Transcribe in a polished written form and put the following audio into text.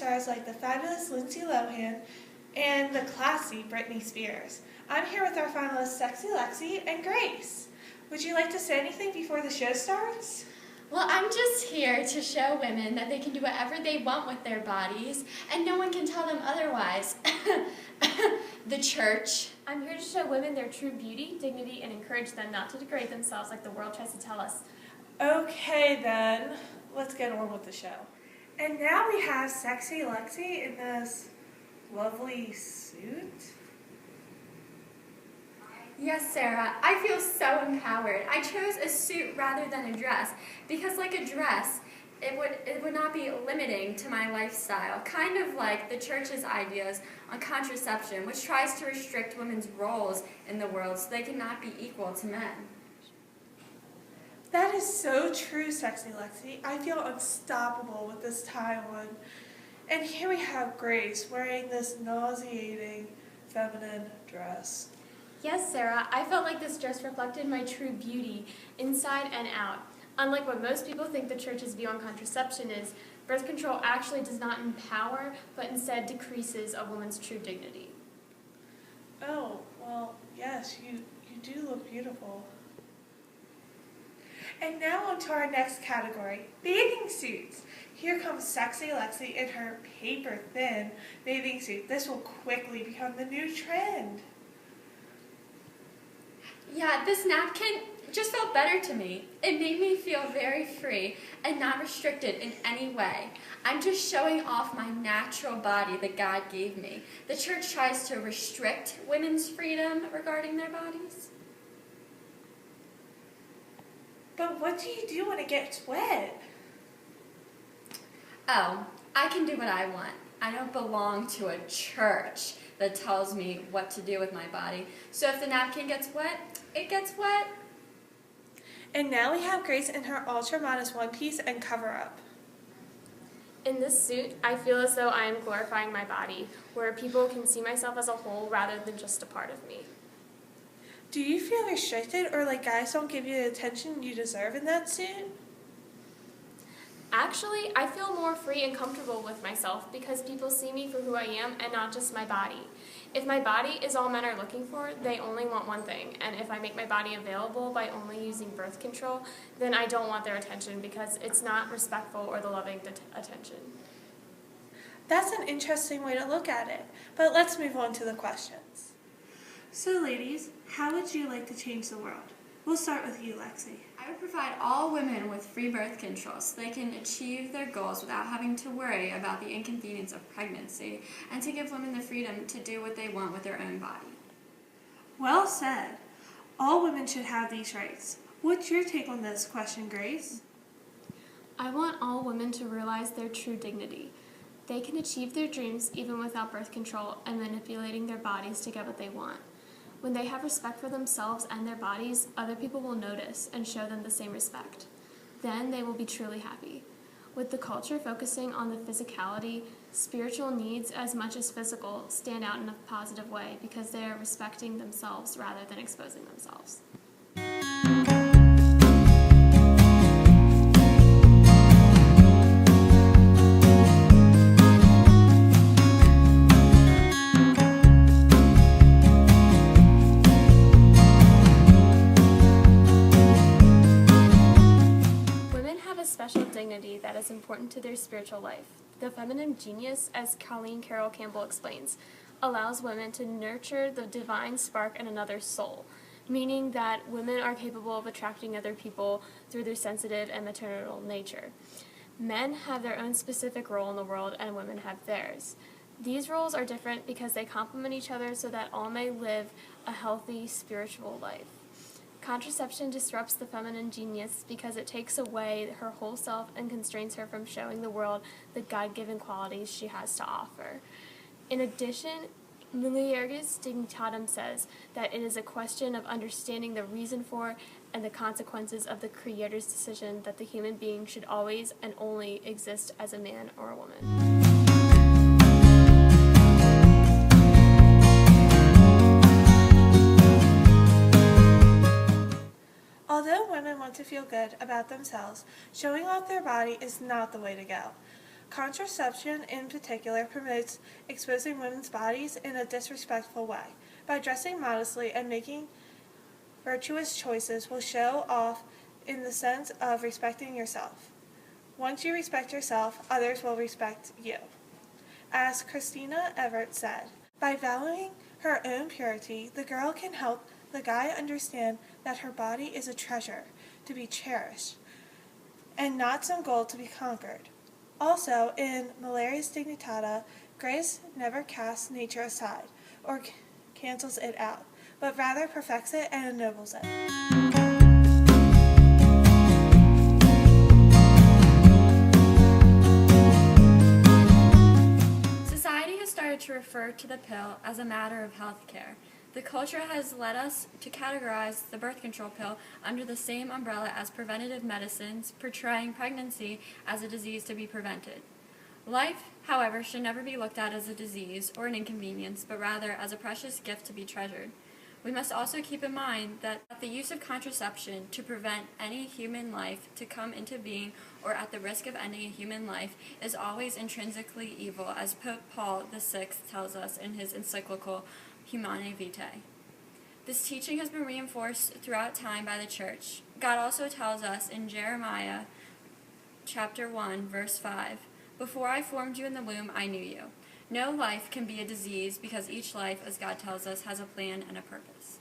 stars like the fabulous Lindsay Lohan and the classy Britney Spears. I'm here with our finalists Sexy Lexi and Grace. Would you like to say anything before the show starts? Well, I'm just here to show women that they can do whatever they want with their bodies, and no one can tell them otherwise. The church. I'm here to show women their true beauty, dignity, and encourage them not to degrade themselves like the world tries to tell us. Okay then, let's get on with the show. And now we have Sexy Lexi in this lovely suit. Yes, Sarah, I feel so empowered. I chose a suit rather than a dress because, like a dress, it would not be limiting to my lifestyle, kind of like the church's ideas on contraception, which tries to restrict women's roles in the world so they cannot be equal to men. That is so true, Sexy Lexi. I feel unstoppable with this tie on. And here we have Grace wearing this nauseating feminine dress. Yes, Sarah, I felt like this dress reflected my true beauty, inside and out. Unlike what most people think the church's view on contraception is, birth control actually does not empower, but instead decreases a woman's true dignity. Oh, well, yes, you do look beautiful. And now on to our next category, bathing suits. Here comes Sexy Lexi in her paper-thin bathing suit. This will quickly become the new trend. Yeah, this napkin just felt better to me. It made me feel very free and not restricted in any way. I'm just showing off my natural body that God gave me. The church tries to restrict women's freedom regarding their bodies. But what do you do when it gets wet? Oh, I can do what I want. I don't belong to a church that tells me what to do with my body. So if the napkin gets wet, it gets wet. And now we have Grace in her ultra-modest one-piece and cover-up. In this suit, I feel as though I am glorifying my body, where people can see myself as a whole rather than just a part of me. Do you feel restricted or like guys don't give you the attention you deserve in that suit? Actually, I feel more free and comfortable with myself because people see me for who I am and not just my body. If my body is all men are looking for, they only want one thing. And if I make my body available by only using birth control, then I don't want their attention because it's not respectful or the loving attention. That's an interesting way to look at it. But let's move on to the questions. So ladies, how would you like to change the world? We'll start with you, Lexi. I would provide all women with free birth control so they can achieve their goals without having to worry about the inconvenience of pregnancy, and to give women the freedom to do what they want with their own body. Well said. All women should have these rights. What's your take on this question, Grace? I want all women to realize their true dignity. They can achieve their dreams even without birth control and manipulating their bodies to get what they want. When they have respect for themselves and their bodies, other people will notice and show them the same respect. Then they will be truly happy. With the culture focusing on the physicality, spiritual needs as much as physical stand out in a positive way because they are respecting themselves rather than exposing themselves. Dignity that is important to their spiritual life. The feminine genius, as Colleen Carroll Campbell explains, allows women to nurture the divine spark in another's soul, meaning that women are capable of attracting other people through their sensitive and maternal nature. Men have their own specific role in the world and women have theirs. These roles are different because they complement each other so that all may live a healthy spiritual life. Contraception disrupts the feminine genius because it takes away her whole self and constrains her from showing the world the God-given qualities she has to offer. In addition, Mulierigis Dignitatem says that it is a question of understanding the reason for and the consequences of the Creator's decision that the human being should always and only exist as a man or a woman. Although women want to feel good about themselves, showing off their body is not the way to go. Contraception, in particular, promotes exposing women's bodies in a disrespectful way. By dressing modestly and making virtuous choices will show off in the sense of respecting yourself. Once you respect yourself, others will respect you. As Christina Everett said, by valuing her own purity, the girl can help the guy understand that her body is a treasure to be cherished and not some goal to be conquered. Also, in Malarius Dignitata, grace never casts nature aside or cancels it out, but rather perfects it and ennobles it. Society has started to refer to the pill as a matter of health care. The culture has led us to categorize the birth control pill under the same umbrella as preventative medicines, portraying pregnancy as a disease to be prevented. Life, however, should never be looked at as a disease or an inconvenience, but rather as a precious gift to be treasured. We must also keep in mind that the use of contraception to prevent any human life to come into being or at the risk of ending a human life is always intrinsically evil, as Pope Paul VI tells us in his encyclical Humanae Vitae. This teaching has been reinforced throughout time by the Church. God also tells us in Jeremiah chapter 1, verse 5, "Before I formed you in the womb, I knew you." No life can be a disease because each life, as God tells us, has a plan and a purpose.